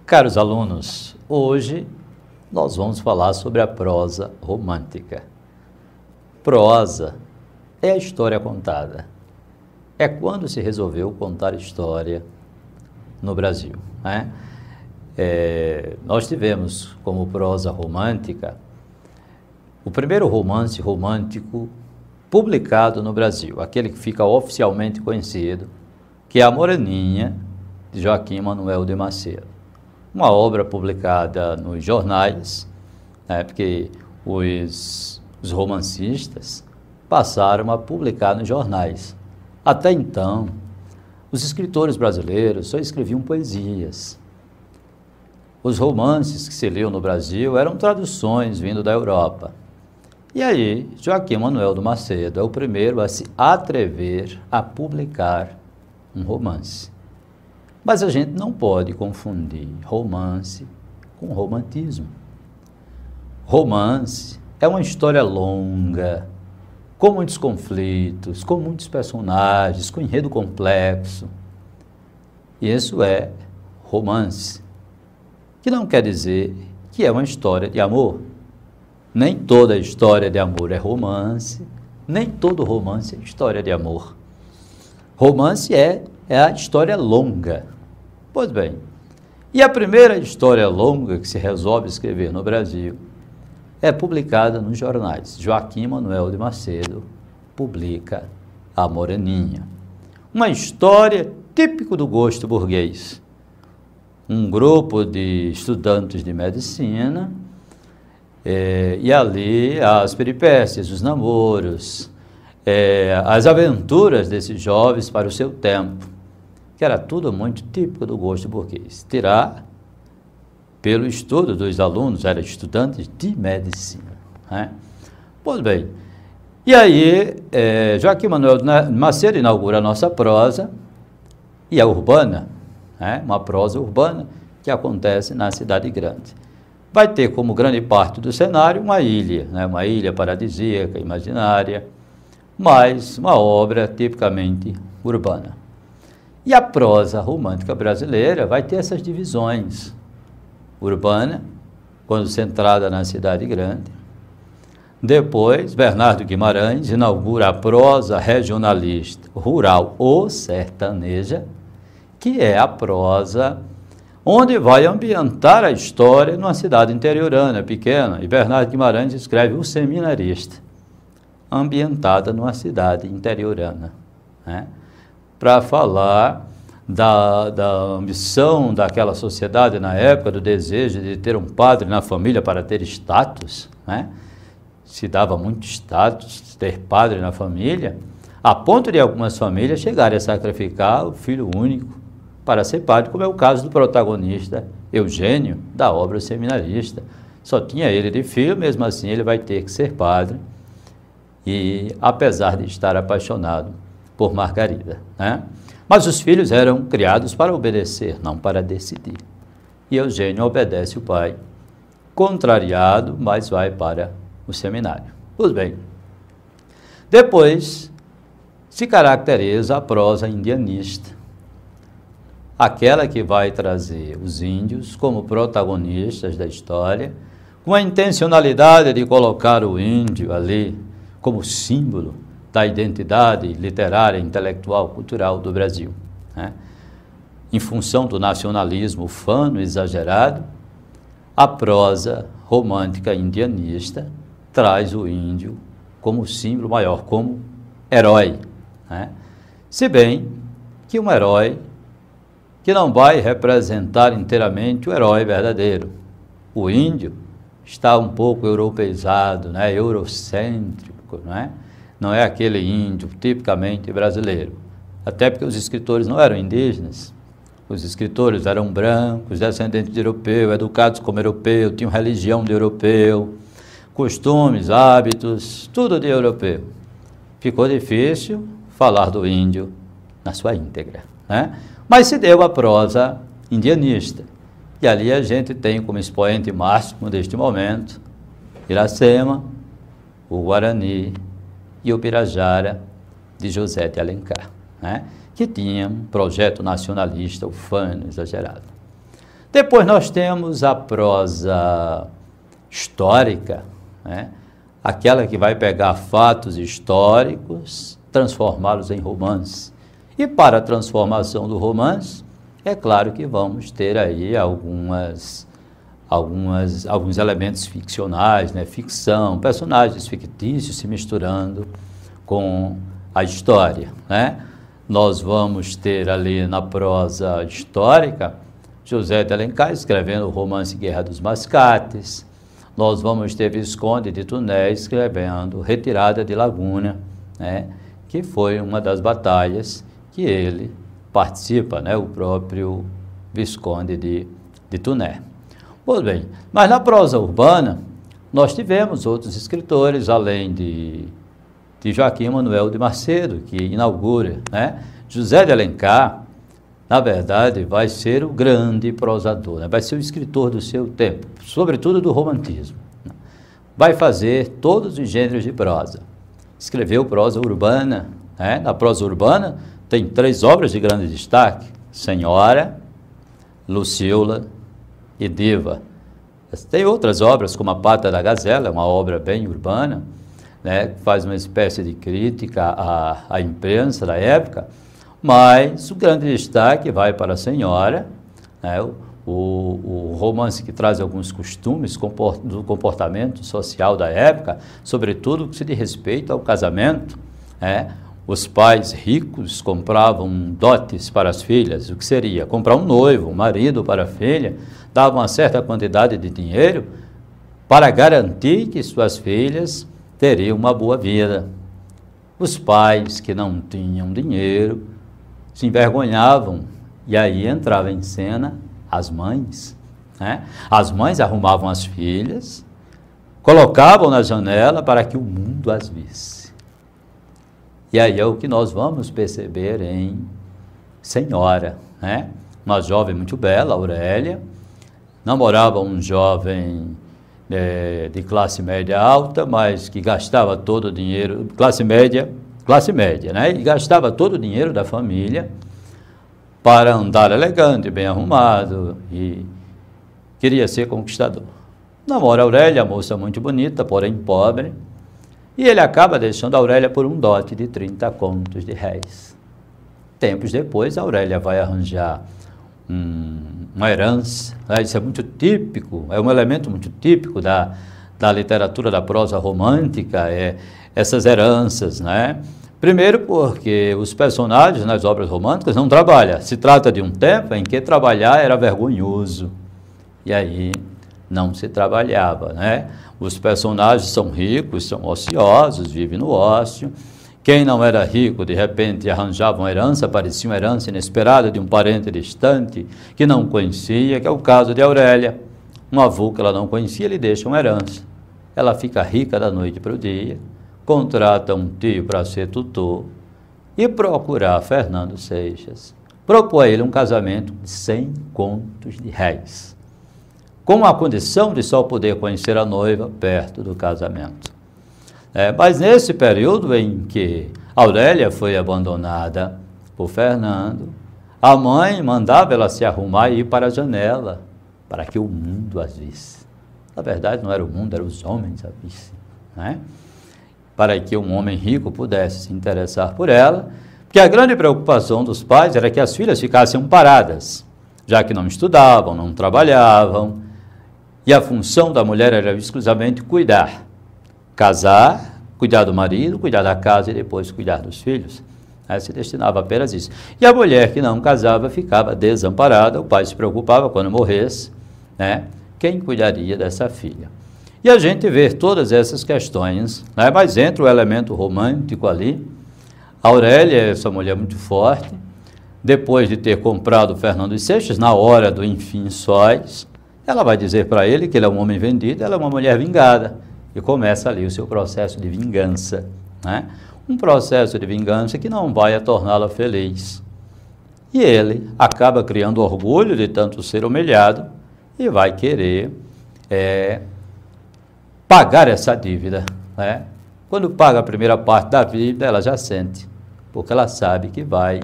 Caros alunos, hoje nós vamos falar sobre a prosa romântica. Prosa é a história contada. É quando se resolveu contar história no Brasil, né? Nós tivemos como prosa romântica o primeiro romance romântico publicado no Brasil, aquele que fica oficialmente conhecido, que é A Moreninha, de Joaquim Manuel de Macedo. Uma obra publicada nos jornais, né, porque os romancistas passaram a publicar nos jornais. Até então, os escritores brasileiros só escreviam poesias. Os romances que se liam no Brasil eram traduções vindo da Europa. E aí, Joaquim Manuel de Macedo é o primeiro a se atrever a publicar um romance. Mas a gente não pode confundir romance com romantismo. Romance é uma história longa, com muitos conflitos, com muitos personagens, com enredo complexo. Isso é romance, que não quer dizer que é uma história de amor. Nem toda história de amor é romance, nem todo romance é história de amor. Romance é a história longa. Pois bem, e a primeira história longa que se resolve escrever no Brasil é publicada nos jornais. Joaquim Manuel de Macedo publica A Moreninha. Uma história típica do gosto burguês. Um grupo de estudantes de medicina e ali as peripécias, os namoros, as aventuras desses jovens para o seu tempo, que era tudo muito típico do gosto burguês. Tirar, pelo estudo dos alunos, eram estudantes de medicina, né? Pois bem, e aí Joaquim Manuel de Macedo inaugura a nossa prosa, e é urbana, né? Uma prosa urbana que acontece na cidade grande. Vai ter como grande parte do cenário uma ilha, né? Uma ilha paradisíaca, imaginária, mas uma obra tipicamente urbana. E a prosa romântica brasileira vai ter essas divisões. Urbana, quando centrada na cidade grande. Depois, Bernardo Guimarães inaugura a prosa regionalista, rural ou sertaneja, que é a prosa onde vai ambientar a história numa cidade interiorana, pequena. E Bernardo Guimarães escreve O Seminarista, ambientada numa cidade interiorana, né? Para falar da ambição daquela sociedade na época, do desejo de ter um padre na família para ter status, né? Se dava muito status ter padre na família, a ponto de algumas famílias chegarem a sacrificar o filho único para ser padre, como é o caso do protagonista Eugênio, da obra O Seminarista. Só tinha ele de filho, mesmo assim ele vai ter que ser padre, e apesar de estar apaixonado por Margarida, né? Mas os filhos eram criados para obedecer, não para decidir. E Eugênio obedece o pai, contrariado, mas vai para o seminário. Pois bem, depois se caracteriza a prosa indianista, aquela que vai trazer os índios como protagonistas da história, com a intencionalidade de colocar o índio ali como símbolo da identidade literária, intelectual, cultural do Brasil, né? Em função do nacionalismo ufano exagerado, a prosa romântica indianista traz o índio como símbolo maior, como herói, né? Se bem que um herói que não vai representar inteiramente o herói verdadeiro. O índio está um pouco europeizado, né? Eurocêntrico, né? Não é aquele índio tipicamente brasileiro, até porque os escritores não eram indígenas, os escritores eram brancos, descendentes de europeu, educados como europeu, tinham religião de europeu, costumes, hábitos, tudo de europeu. Ficou difícil falar do índio na sua íntegra, né? Mas se deu a prosa indianista, e ali a gente tem como expoente máximo deste momento Iracema, o Guarani e o Pirajara de José de Alencar, né? Que tinha um projeto nacionalista ufano, exagerado. Depois nós temos a prosa histórica, né? Aquela que vai pegar fatos históricos, transformá-los em romance. E para a transformação do romance, é claro que vamos ter aí alguns elementos ficcionais, né? Ficção, personagens fictícios se misturando com a história, né? Nós vamos ter ali na prosa histórica José de Alencar escrevendo o romance Guerra dos Mascates. Nós vamos ter Visconde de Tuné escrevendo Retirada de Laguna, né, que foi uma das batalhas que ele participa, né, o próprio Visconde de Tuné. Pois bem, mas na prosa urbana, nós tivemos outros escritores, além de Joaquim Manuel de Macedo, que inaugura, né? José de Alencar, na verdade, vai ser o grande prosador, né? Vai ser o escritor do seu tempo, sobretudo do romantismo. Vai fazer todos os gêneros de prosa. Escreveu prosa urbana, né? Na prosa urbana tem 3 obras de grande destaque: Senhora, Luciola e Diva. Tem outras obras, como A Pata da Gazela, uma obra bem urbana, né? Faz uma espécie de crítica à imprensa da época. Mas o grande destaque vai para a Senhora, né? O romance que traz alguns costumes do comportamento social da época, sobretudo que se diz respeito ao casamento, né? Os pais ricos compravam dotes para as filhas, o que seria comprar um noivo, um marido para a filha, davam uma certa quantidade de dinheiro para garantir que suas filhas teriam uma boa vida. Os pais que não tinham dinheiro se envergonhavam, e aí entrava em cena as mães, né? As mães arrumavam as filhas, colocavam na janela para que o mundo as visse. E aí é o que nós vamos perceber em Senhora, né? Uma jovem muito bela, Aurélia, namorava um jovem de classe média alta, mas que gastava todo o dinheiro, classe média, né? E gastava todo o dinheiro da família para andar elegante, bem arrumado, e queria ser conquistador. Namora Aurélia, moça muito bonita, porém pobre, e ele acaba deixando a Aurélia por um dote de 30 contos de réis. Tempos depois, a Aurélia vai arranjar uma herança, né? Isso é muito típico, é um elemento muito típico da literatura da prosa romântica, essas heranças, né? Primeiro porque os personagens nas obras românticas não trabalham. Se trata de um tempo em que trabalhar era vergonhoso. E aí não se trabalhava, né? Os personagens são ricos, são ociosos, vivem no ócio. Quem não era rico, de repente, arranjava uma herança, parecia uma herança inesperada de um parente distante que não conhecia, que é o caso de Aurélia. Um avô que ela não conhecia, lhe deixa uma herança. Ela fica rica da noite para o dia, contrata um tio para ser tutor e procurar Fernando Seixas. Propõe a ele um casamento de 100 contos de réis, com a condição de só poder conhecer a noiva perto do casamento. Mas nesse período em que Aurélia foi abandonada por Fernando, a mãe mandava ela se arrumar e ir para a janela, para que o mundo as visse. Na verdade, não era o mundo, eram os homens a visse, né? Para que um homem rico pudesse se interessar por ela, porque a grande preocupação dos pais era que as filhas ficassem paradas, já que não estudavam, não trabalhavam, e a função da mulher era exclusivamente cuidar, casar, cuidar do marido, cuidar da casa e depois cuidar dos filhos. Aí se destinava apenas isso. E a mulher que não casava ficava desamparada, o pai se preocupava quando morresse, né? Quem cuidaria dessa filha? E a gente vê todas essas questões, né? Mas entra o elemento romântico ali. A Aurélia é essa mulher muito forte, depois de ter comprado Fernando Seixas, na hora do enfim sóis, ela vai dizer para ele que ele é um homem vendido, ela é uma mulher vingada, e começa ali o seu processo de vingança, né? Um processo de vingança que não vai a torná-la feliz. E ele acaba criando orgulho de tanto ser humilhado e vai querer pagar essa dívida, né? Quando paga a primeira parte da dívida, ela já sente, porque ela sabe que vai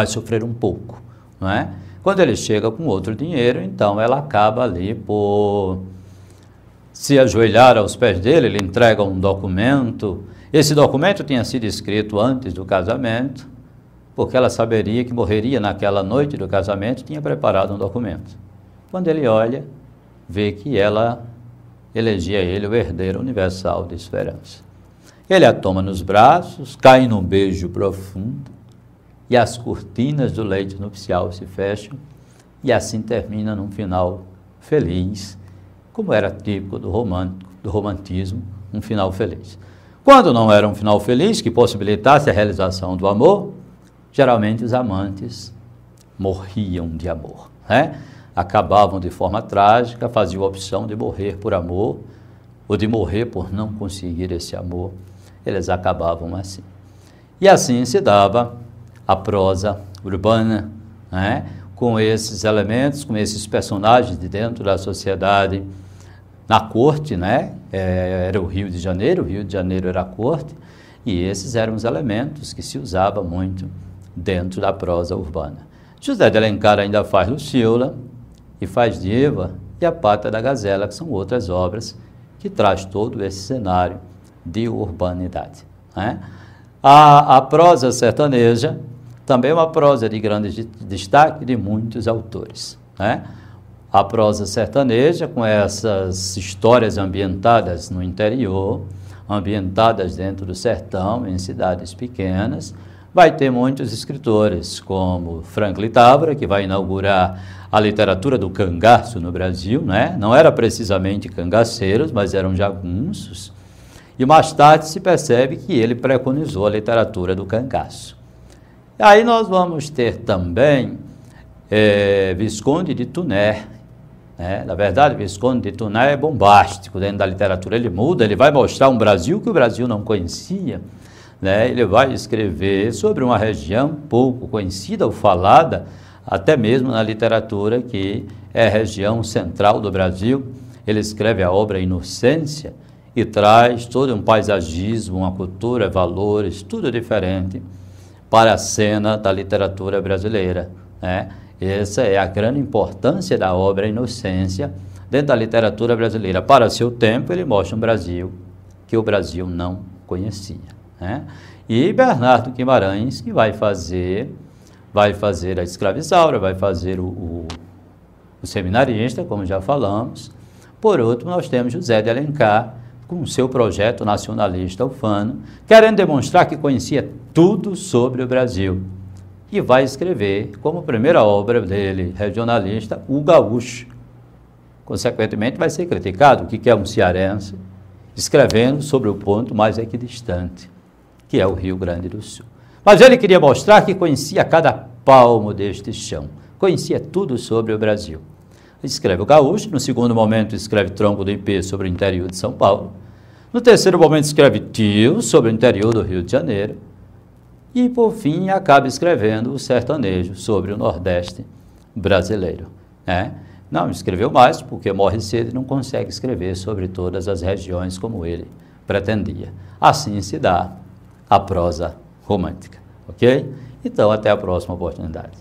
sofrer um pouco, não é? Quando ele chega com outro dinheiro, então ela acaba ali por se ajoelhar aos pés dele, ele entrega um documento. Esse documento tinha sido escrito antes do casamento, porque ela saberia que morreria naquela noite do casamento e tinha preparado um documento. Quando ele olha, vê que ela elegia ele o herdeiro universal de esperança. Ele a toma nos braços, cai num beijo profundo, e as cortinas do leito nupcial se fecham, e assim termina num final feliz, como era típico do romantismo, um final feliz. Quando não era um final feliz, que possibilitasse a realização do amor, geralmente os amantes morriam de amor, né? Acabavam de forma trágica, faziam a opção de morrer por amor, ou de morrer por não conseguir esse amor. Eles acabavam assim. E assim se dava a prosa urbana, né? Com esses elementos, com esses personagens de dentro da sociedade, na corte, né? Era o Rio de Janeiro era a corte, e esses eram os elementos que se usava muito dentro da prosa urbana. José de Alencar ainda faz Luciola, e faz Diva e a Pata da Gazela, que são outras obras que traz todo esse cenário de urbanidade, né? A prosa sertaneja também é uma prosa de grande destaque de muitos autores, né? A prosa sertaneja, com essas histórias ambientadas no interior, ambientadas dentro do sertão, em cidades pequenas, vai ter muitos escritores, como Franklin Távora, que vai inaugurar a literatura do cangaço no Brasil, né? Não era precisamente cangaceiros, mas eram jagunços. E mais tarde se percebe que ele preconizou a literatura do cangaço. E aí nós vamos ter também Visconde de Tuné, né? Na verdade, Visconde de Tuné é bombástico dentro da literatura. Ele muda, ele vai mostrar um Brasil que o Brasil não conhecia, né? Ele vai escrever sobre uma região pouco conhecida ou falada, até mesmo na literatura, que é a região central do Brasil. Ele escreve a obra Inocência e traz todo um paisagismo, uma cultura, valores, tudo diferente para a cena da literatura brasileira, né? Essa é a grande importância da obra Inocência dentro da literatura brasileira. Para seu tempo, ele mostra um Brasil que o Brasil não conhecia, né? E Bernardo Guimarães, que vai fazer a Escravizaura, vai fazer o Seminarista, como já falamos. Por último, nós temos José de Alencar, com o seu projeto nacionalista ufano, querendo demonstrar que conhecia tudo sobre o Brasil. E vai escrever, como primeira obra dele, regionalista, o Gaúcho. Consequentemente, vai ser criticado o que é um cearense, escrevendo sobre o ponto mais equidistante, que é o Rio Grande do Sul. Mas ele queria mostrar que conhecia cada palmo deste chão, conhecia tudo sobre o Brasil. Escreve o Gaúcho, no segundo momento escreve Tronco do Ipê sobre o interior de São Paulo, no terceiro momento escreve Tio sobre o interior do Rio de Janeiro, e por fim acaba escrevendo o Sertanejo sobre o Nordeste brasileiro, né? Não escreveu mais, porque morre cedo e não consegue escrever sobre todas as regiões como ele pretendia. Assim se dá a prosa romântica, ok? Então, até a próxima oportunidade.